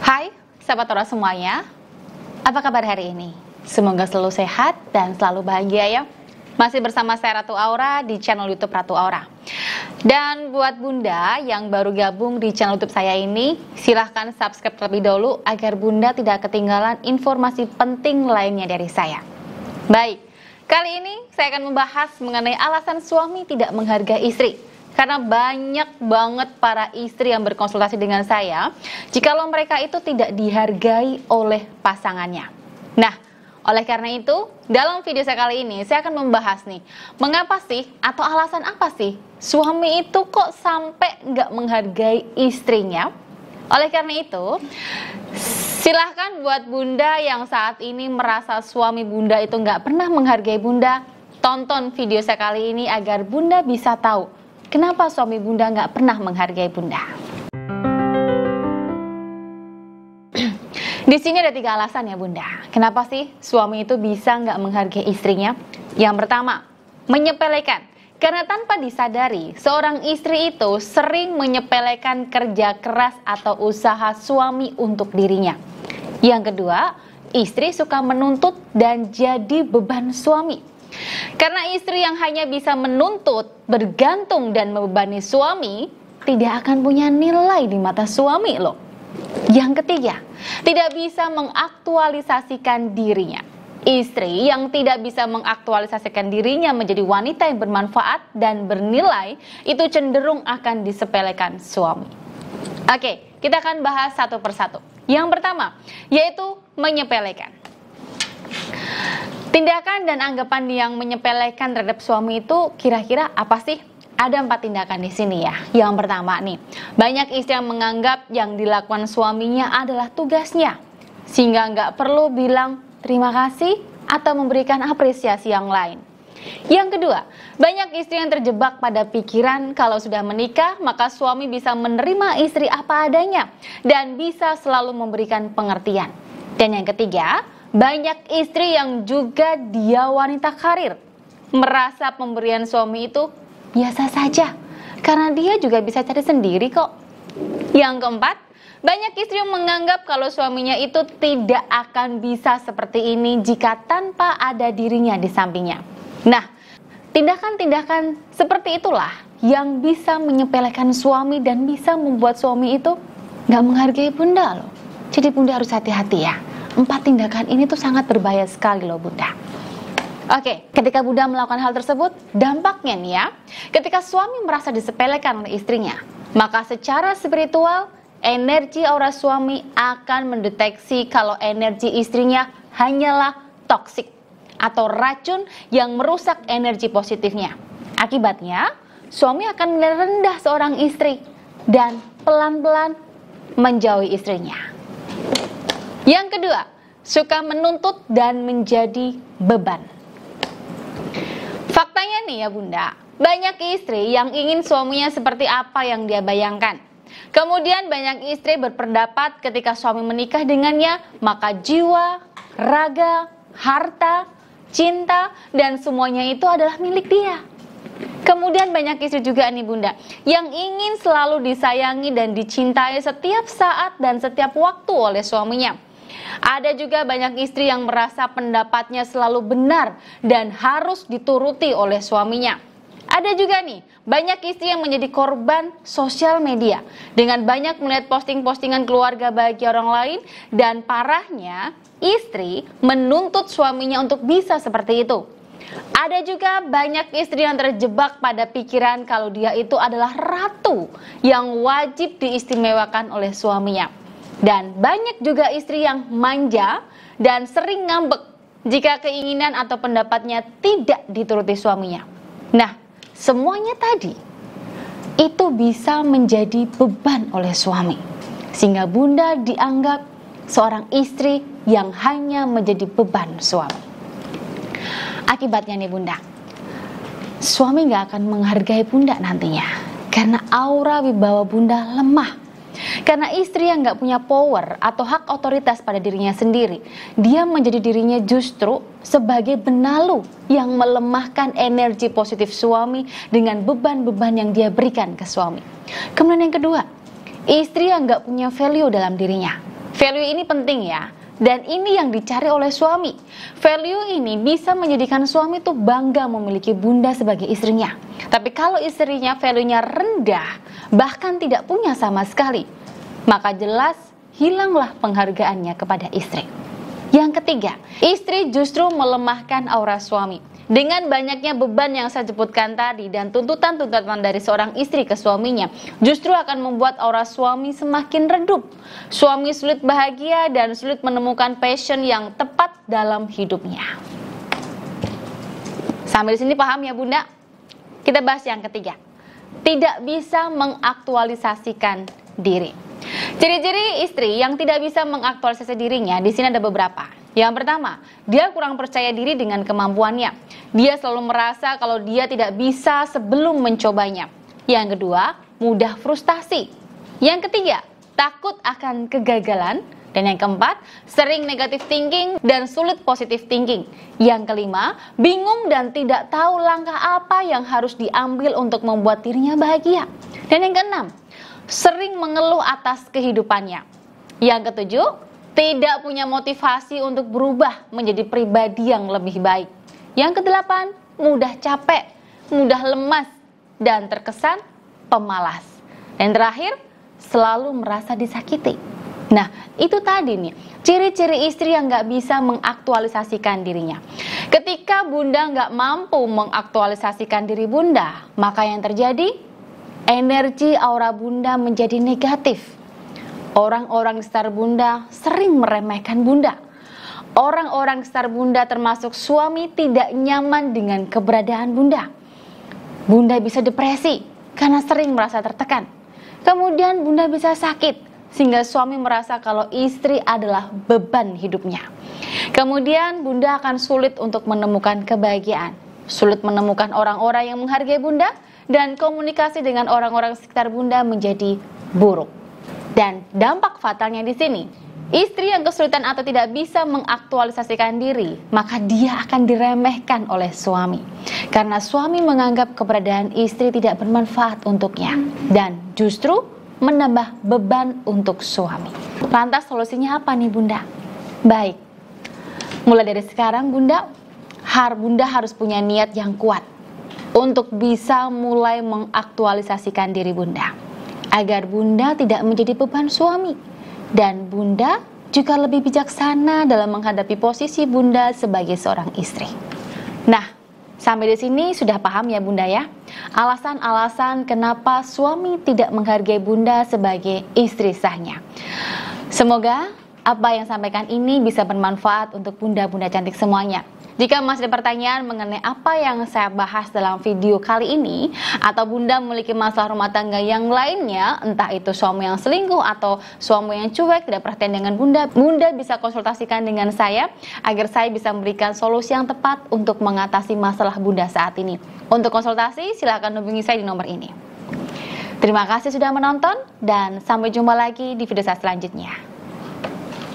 Hai, sahabat Aura semuanya. Apa kabar hari ini? Semoga selalu sehat dan selalu bahagia ya. Masih bersama saya Ratu Aura di channel YouTube Ratu Aura. Dan buat Bunda yang baru gabung di channel YouTube saya ini, silahkan subscribe terlebih dahulu agar Bunda tidak ketinggalan informasi penting lainnya dari saya. Baik, kali ini saya akan membahas mengenai alasan suami tidak menghargai istri. Karena banyak banget para istri yang berkonsultasi dengan saya, jikalau mereka itu tidak dihargai oleh pasangannya. Nah, oleh karena itu, dalam video saya kali ini, saya akan membahas nih, mengapa sih, atau alasan apa sih, suami itu kok sampai nggak menghargai istrinya? Oleh karena itu, silahkan buat Bunda yang saat ini merasa suami Bunda itu nggak pernah menghargai Bunda, tonton video saya kali ini agar Bunda bisa tahu kenapa suami Bunda nggak pernah menghargai Bunda. Di sini ada 3 alasan ya Bunda. Kenapa sih suami itu bisa nggak menghargai istrinya? Yang pertama, menyepelekan. Karena tanpa disadari, seorang istri itu sering menyepelekan kerja keras atau usaha suami untuk dirinya. Yang kedua, istri suka menuntut dan jadi beban suami. Karena istri yang hanya bisa menuntut, bergantung dan membebani suami, tidak akan punya nilai di mata suami loh. Yang ketiga, tidak bisa mengaktualisasikan dirinya. Istri yang tidak bisa mengaktualisasikan dirinya menjadi wanita yang bermanfaat dan bernilai, itu cenderung akan disepelekan suami. Oke, kita akan bahas satu persatu. Yang pertama, yaitu menyepelekan. Tindakan dan anggapan yang menyepelekan terhadap suami itu kira-kira apa sih? Ada 4 tindakan di sini ya. Yang pertama nih, banyak istri yang menganggap yang dilakukan suaminya adalah tugasnya, sehingga nggak perlu bilang terima kasih atau memberikan apresiasi yang lain. Yang kedua, banyak istri yang terjebak pada pikiran kalau sudah menikah maka suami bisa menerima istri apa adanya dan bisa selalu memberikan pengertian. Dan yang ketiga, banyak istri yang juga dia wanita karir, merasa pemberian suami itu biasa saja, karena dia juga bisa cari sendiri kok. Yang keempat, banyak istri yang menganggap kalau suaminya itu tidak akan bisa seperti ini jika tanpa ada dirinya di sampingnya. Nah, tindakan-tindakan seperti itulah yang bisa menyepelekan suami dan bisa membuat suami itu nggak menghargai Bunda loh. Jadi Bunda harus hati-hati ya. 4 tindakan ini tuh sangat berbahaya sekali loh Bunda. Oke, ketika Bunda melakukan hal tersebut, dampaknya nih ya, ketika suami merasa disepelekan oleh istrinya, maka secara spiritual, energi aura suami akan mendeteksi kalau energi istrinya hanyalah toksik atau racun yang merusak energi positifnya. Akibatnya, suami akan menilai rendah seorang istri dan pelan-pelan menjauhi istrinya. Yang kedua, suka menuntut dan menjadi beban. Faktanya nih ya Bunda, banyak istri yang ingin suaminya seperti apa yang dia bayangkan. Kemudian banyak istri berpendapat ketika suami menikah dengannya, maka jiwa, raga, harta, cinta, dan semuanya itu adalah milik dia. Kemudian banyak istri juga nih Bunda, yang ingin selalu disayangi dan dicintai setiap saat dan setiap waktu oleh suaminya. Ada juga banyak istri yang merasa pendapatnya selalu benar dan harus dituruti oleh suaminya. Ada juga nih, banyak istri yang menjadi korban sosial media dengan banyak melihat posting-postingan keluarga bahagia orang lain, dan parahnya istri menuntut suaminya untuk bisa seperti itu. Ada juga banyak istri yang terjebak pada pikiran kalau dia itu adalah ratu yang wajib diistimewakan oleh suaminya. Dan banyak juga istri yang manja dan sering ngambek jika keinginan atau pendapatnya tidak dituruti suaminya. Nah, semuanya tadi itu bisa menjadi beban oleh suami, sehingga Bunda dianggap seorang istri yang hanya menjadi beban suami. Akibatnya nih Bunda, suami gak akan menghargai Bunda nantinya, karena aura wibawa Bunda lemah. Karena istri yang gak punya power atau hak otoritas pada dirinya sendiri, dia menjadi dirinya justru sebagai benalu yang melemahkan energi positif suami dengan beban-beban yang dia berikan ke suami. Kemudian yang kedua, istri yang gak punya value dalam dirinya, Value ini penting ya, dan ini yang dicari oleh suami. Value ini bisa menjadikan suami tuh bangga memiliki bunda sebagai istrinya. Tapi kalau istrinya value-nya rendah, bahkan tidak punya sama sekali, maka jelas hilanglah penghargaannya kepada istri. Yang ketiga, istri justru melemahkan aura suami. Dengan banyaknya beban yang saya sebutkan tadi dan tuntutan-tuntutan dari seorang istri ke suaminya, justru akan membuat aura suami semakin redup. Suami sulit bahagia dan sulit menemukan passion yang tepat dalam hidupnya. Sampai di sini paham ya Bunda? Kita bahas yang ketiga. Tidak bisa mengaktualisasikan diri. Ciri-ciri istri yang tidak bisa mengaktualisasi dirinya di sini ada beberapa. Yang pertama, dia kurang percaya diri dengan kemampuannya. Dia selalu merasa kalau dia tidak bisa sebelum mencobanya. Yang kedua, mudah frustasi. Yang ketiga, takut akan kegagalan. Dan yang keempat, sering negative thinking dan sulit positive thinking. Yang kelima, bingung dan tidak tahu langkah apa yang harus diambil untuk membuat dirinya bahagia. Dan yang keenam, sering mengeluh atas kehidupannya. Yang ketujuh, tidak punya motivasi untuk berubah menjadi pribadi yang lebih baik. Yang kedelapan, mudah capek, mudah lemas, dan terkesan pemalas. Dan terakhir, selalu merasa disakiti. Nah, itu tadi nih, ciri-ciri istri yang nggak bisa mengaktualisasikan dirinya. Ketika Bunda nggak mampu mengaktualisasikan diri Bunda, maka yang terjadi, energi aura Bunda menjadi negatif. Orang-orang di sekitar Bunda sering meremehkan Bunda. Orang-orang di sekitar Bunda termasuk suami tidak nyaman dengan keberadaan Bunda. Bunda bisa depresi karena sering merasa tertekan. Kemudian Bunda bisa sakit sehingga suami merasa kalau istri adalah beban hidupnya. Kemudian Bunda akan sulit untuk menemukan kebahagiaan, sulit menemukan orang-orang yang menghargai Bunda, dan komunikasi dengan orang-orang sekitar Bunda menjadi buruk. Dan dampak fatalnya di sini, istri yang kesulitan atau tidak bisa mengaktualisasikan diri, maka dia akan diremehkan oleh suami. Karena suami menganggap keberadaan istri tidak bermanfaat untuknya dan justru menambah beban untuk suami. Lantas solusinya apa nih Bunda? Baik, mulai dari sekarang Bunda harus punya niat yang kuat untuk bisa mulai mengaktualisasikan diri Bunda, agar Bunda tidak menjadi beban suami dan Bunda juga lebih bijaksana dalam menghadapi posisi Bunda sebagai seorang istri. Nah, sampai di sini sudah paham ya Bunda ya, alasan-alasan kenapa suami tidak menghargai Bunda sebagai istri sahnya. Semoga apa yang sampaikan ini bisa bermanfaat untuk Bunda-bunda cantik semuanya. Jika masih ada pertanyaan mengenai apa yang saya bahas dalam video kali ini, atau Bunda memiliki masalah rumah tangga yang lainnya, entah itu suami yang selingkuh atau suami yang cuek, tidak perhatian dengan Bunda, Bunda bisa konsultasikan dengan saya agar saya bisa memberikan solusi yang tepat untuk mengatasi masalah Bunda saat ini. Untuk konsultasi, silakan hubungi saya di nomor ini. Terima kasih sudah menonton dan sampai jumpa lagi di video saya selanjutnya.